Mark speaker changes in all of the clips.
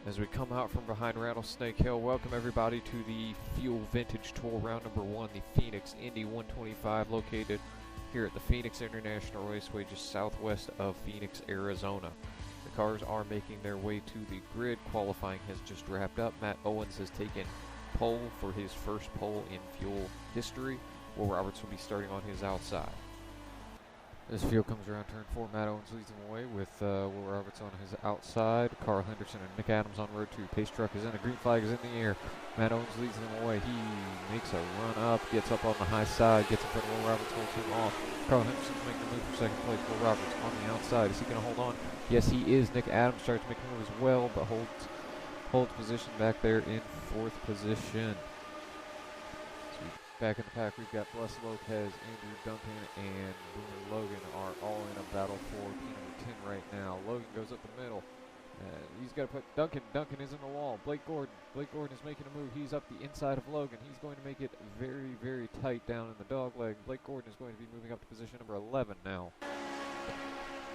Speaker 1: As we come out from behind Rattlesnake Hill, welcome everybody to the Fuel Vintage Tour Round Number 1, the Phoenix Indy 125, located here at the Phoenix International Raceway just southwest of Phoenix, Arizona. The cars are making their way to the grid. Qualifying has just wrapped up. Matt Owens has taken pole for his first pole in Fuel history. Will Roberts will be starting on his outside. As field comes around turn 4, Matt Owens leads him away with Will Roberts on his outside. Carl Henderson and Nick Adams on road 2. Pace truck is in, a green flag is in the air. Matt Owens leads them away. He makes a run up, gets up on the high side, gets in front of Will Roberts, holds him off. Carl Henderson's making a move for second place. Will Roberts on the outside. Is he going to hold on? Yes, he is. Nick Adams starts to make a move as well, but holds position back there in 4th position. Back in the pack, we've got Bless Lopez, Andrew Duncan, and Boomer Logan are all in a battle for P number 10 right now. Logan goes up the middle. He's got to put Duncan. Duncan is in the wall. Blake Gordon is making a move. He's up the inside of Logan. He's going to make it very, very tight down in the dog leg. Blake Gordon is going to be moving up to position number 11 now.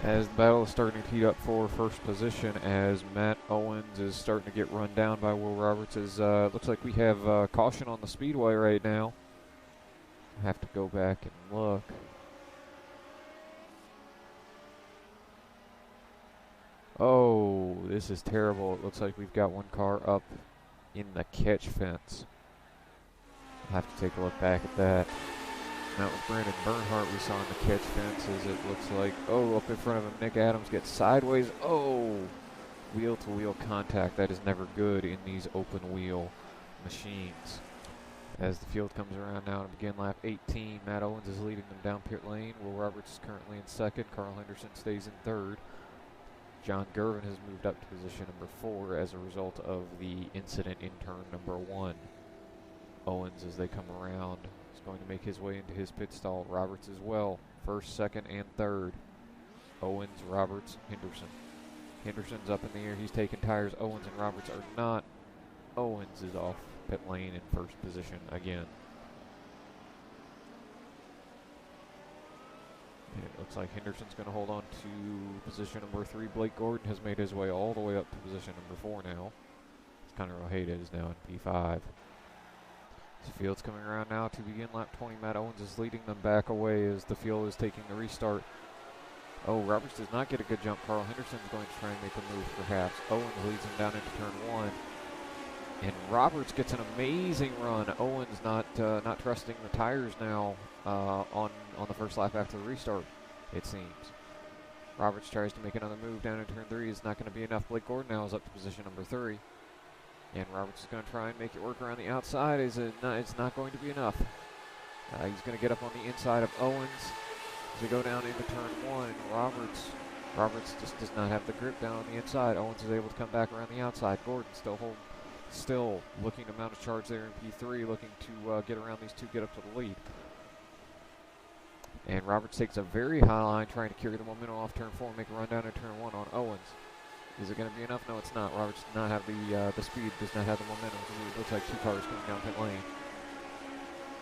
Speaker 1: As the battle is starting to heat up for first position, as Matt Owens is starting to get run down by Will Roberts. Looks like we have caution on the speedway right now. Have to go back and look. Oh, this is terrible. It looks like we've got one car up in the catch fence. I'll have to take a look back at that. That was Brandon Bernhardt we saw in the catch fence. As it looks like, up in front of him, Nick Adams gets sideways. Wheel-to-wheel contact. That is never good in these open wheel machines. As the field comes around now to begin lap 18, Matt Owens is leading them down pit lane. Will Roberts is currently in 2nd. Carl Henderson stays in 3rd. John Gervin has moved up to position number 4 as a result of the incident in turn number 1. Owens, as they come around, is going to make his way into his pit stall. Roberts as well, 1st, 2nd, and 3rd. Owens, Roberts, Henderson. Henderson's up in the air. He's taking tires. Owens and Roberts are not. Owens is off pit lane in 1st position again. And it looks like Henderson's going to hold on to position number 3. Blake Gordon has made his way all the way up to position number 4 now. Connor Ojeda is now in P5. The field's coming around now to begin lap 20. Matt Owens is leading them back away as the field is taking the restart. Roberts does not get a good jump. Carl Henderson's going to try and make a move perhaps. Owens leads him down into turn 1. And Roberts gets an amazing run. Owens not trusting the tires now on the first lap after the restart, it seems. Roberts tries to make another move down in turn 3. It's not going to be enough. Blake Gordon now is up to position number 3. And Roberts is going to try and make it work around the outside. It's not going to be enough. He's going to get up on the inside of Owens as we go down into turn 1. And Roberts just does not have the grip down on the inside. Owens is able to come back around the outside. Gordon still looking to mount a charge there in P3, looking to get around these two, get up to the lead. And Roberts takes a very high line, trying to carry the momentum off turn 4 and make a run down in turn 1 on Owens. Is it going to be enough? No, it's not. Roberts does not have the speed, does not have the momentum. It looks like 2 cars coming down pit lane.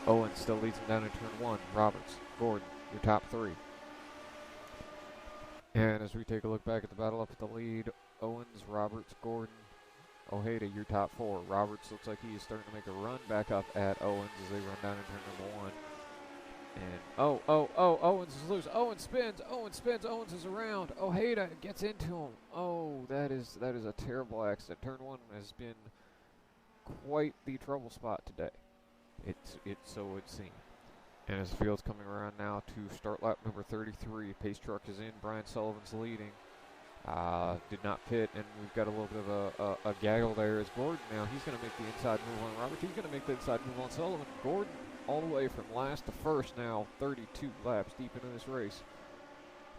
Speaker 1: Owens still leads him down in turn 1. Roberts, Gordon, your top 3. And as we take a look back at the battle up at the lead, Owens, Roberts, Gordon, Ojeda, your top 4. Roberts looks like he is starting to make a run back up at Owens as they run down in turn number 1. And Owens is loose. Owens spins. Owens is around. Ojeda gets into him. That is a terrible accident. Turn 1 has been quite the trouble spot today. So would seem. And as the field's coming around now to start lap number 33, pace truck is in. Brian Sullivan's leading. Did not pit, and we've got a little bit of a gaggle there as Gordon now. He's going to make the inside move on Roberts. He's going to make the inside move on Sullivan. Gordon all the way from last to first now, 32 laps deep into this race.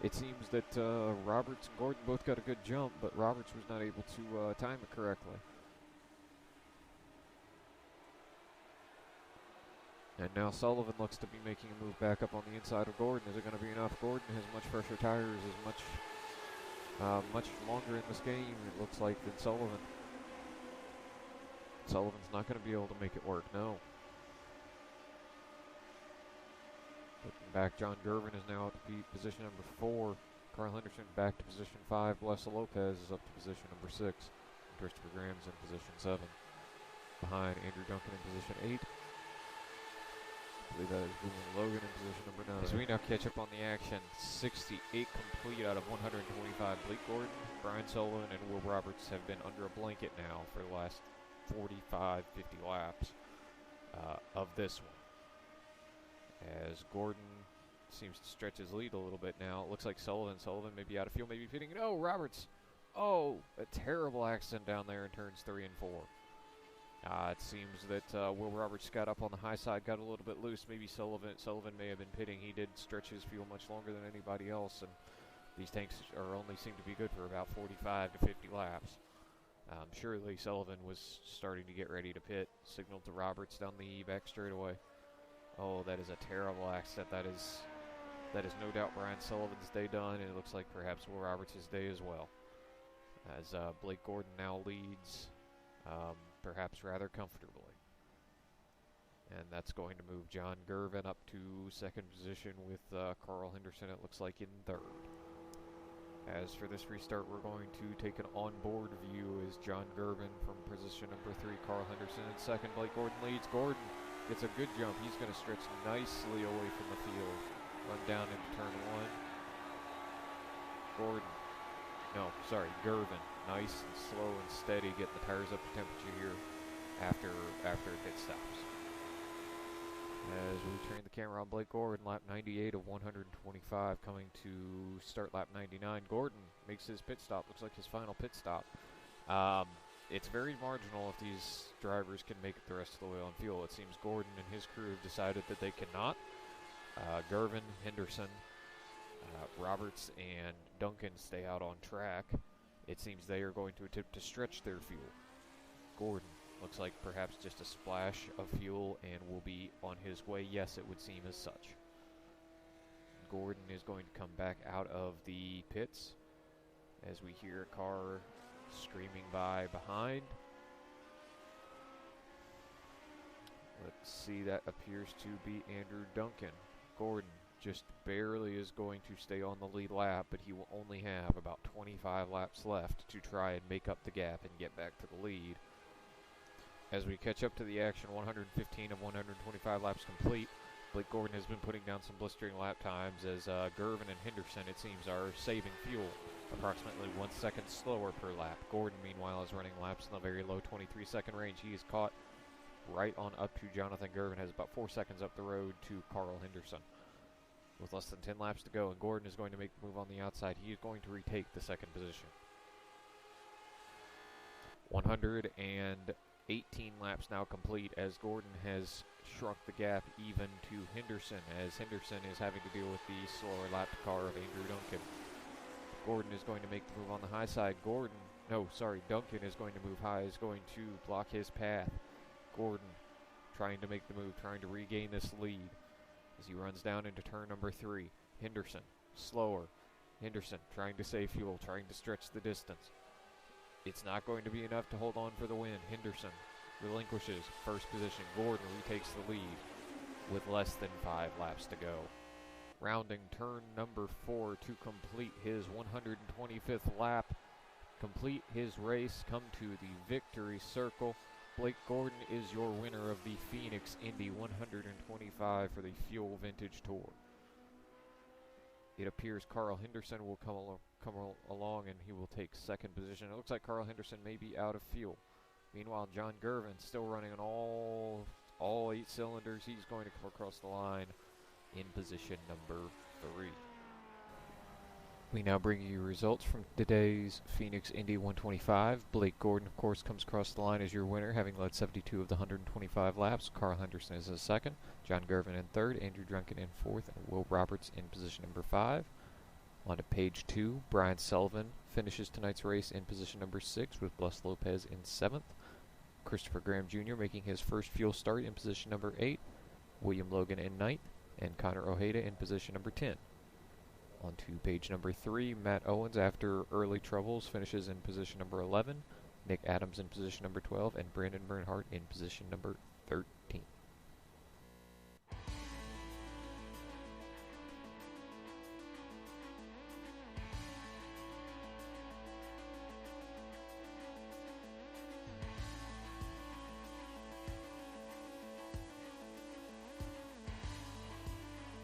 Speaker 1: It seems that Roberts and Gordon both got a good jump, but Roberts was not able to time it correctly. And now Sullivan looks to be making a move back up on the inside of Gordon. Is it going to be enough? Gordon has much fresher tires, is much longer in this game, it looks like, than Sullivan. Sullivan's not going to be able to make it work, no. Looking back, John Gervin is now at position number 4. Carl Henderson back to position 5. Bless Lopez is up to position number 6. Christopher Graham's in position 7. Behind Andrew Duncan in position 8. I believe that is William Logan in position number 9. As we now catch up on the action, 68 complete out of 125. Blake Gordon, Brian Sullivan, and Will Roberts have been under a blanket now for the last 45, 50 laps of this one. As Gordon seems to stretch his lead a little bit now. It looks like Sullivan may be out of fuel, maybe pitting. No, Roberts. Oh, a terrible accident down there in turns 3 and 4. It seems that Will Roberts got up on the high side, got a little bit loose. Maybe Sullivan may have been pitting. He did stretch his fuel much longer than anybody else, and these tanks only seem to be good for about 45 to 50 laps. Surely Sullivan was starting to get ready to pit, signaled to Roberts down the back straightaway. Oh, that is a terrible accident. That is no doubt Brian Sullivan's day done, and it looks like perhaps Will Roberts' day as well. As Blake Gordon now leads, perhaps rather comfortably. And that's going to move John Gervin up to second position with Carl Henderson, it looks like, in third. As for this restart, we're going to take an on-board view as John Gervin from position number 3, Carl Henderson in second. Blake Gordon leads. Gordon gets a good jump. He's going to stretch nicely away from the field. Run down into turn 1. Gervin. Nice and slow and steady, getting the tires up to temperature here after pit stops. As we turn the camera on Blake Gordon, lap 98 of 125, coming to start lap 99. Gordon makes his pit stop. Looks like his final pit stop. It's very marginal if these drivers can make it the rest of the way on fuel. It seems Gordon and his crew have decided that they cannot. Gervin, Henderson, Roberts, and Duncan stay out on track. It seems they are going to attempt to stretch their fuel. Gordon looks like perhaps just a splash of fuel and will be on his way. Yes, it would seem as such. Gordon is going to come back out of the pits as we hear a car screaming by behind. Let's see, that appears to be Andrew Duncan. Gordon just barely is going to stay on the lead lap, but he will only have about 25 laps left to try and make up the gap and get back to the lead. As we catch up to the action, 115 of 125 laps complete. Blake Gordon has been putting down some blistering lap times as Gervin and Henderson, it seems, are saving fuel approximately 1 second slower per lap. Gordon, meanwhile, is running laps in the very low 23-second range. He is caught right on up to Jonathan Gervin, has about 4 seconds up the road to Carl Henderson. With less than 10 laps to go, and Gordon is going to make the move on the outside. He is going to retake the second position. 118 laps now complete as Gordon has shrunk the gap even to Henderson, as Henderson is having to deal with the slower lapped car of Andrew Duncan. Gordon is going to make the move on the high side. Duncan is going to move high, is going to block his path. Gordon trying to make the move, trying to regain this lead as he runs down into turn number 3. Henderson, slower. Henderson trying to save fuel, trying to stretch the distance. It's not going to be enough to hold on for the win. Henderson relinquishes first position. Gordon retakes the lead with less than 5 laps to go. Rounding turn number 4 to complete his 125th lap, complete his race, come to the victory circle. Blake Gordon is your winner of the Phoenix Indy 125 for the Fuel Vintage Tour. It appears Carl Henderson will come along and he will take second position. It looks like Carl Henderson may be out of fuel. Meanwhile, John Gervin still running on all 8 cylinders. He's going to come across the line in position number 3. We now bring you results from today's Phoenix Indy 125. Blake Gordon, of course, comes across the line as your winner, having led 72 of the 125 laps. Carl Henderson is in second, John Gervin in third, Andrew Duncan in fourth, and Will Roberts in position number 5. On to page 2, Brian Sullivan finishes tonight's race in position number 6 with Bless Lopez in 7th. Christopher Graham Jr. making his first fuel start in position number 8. William Logan in 9th, and Connor Ojeda in position number 10. On to page number 3, Matt Owens, after early troubles, finishes in position number 11. Nick Adams in position number 12, and Brandon Bernhardt in position number 13.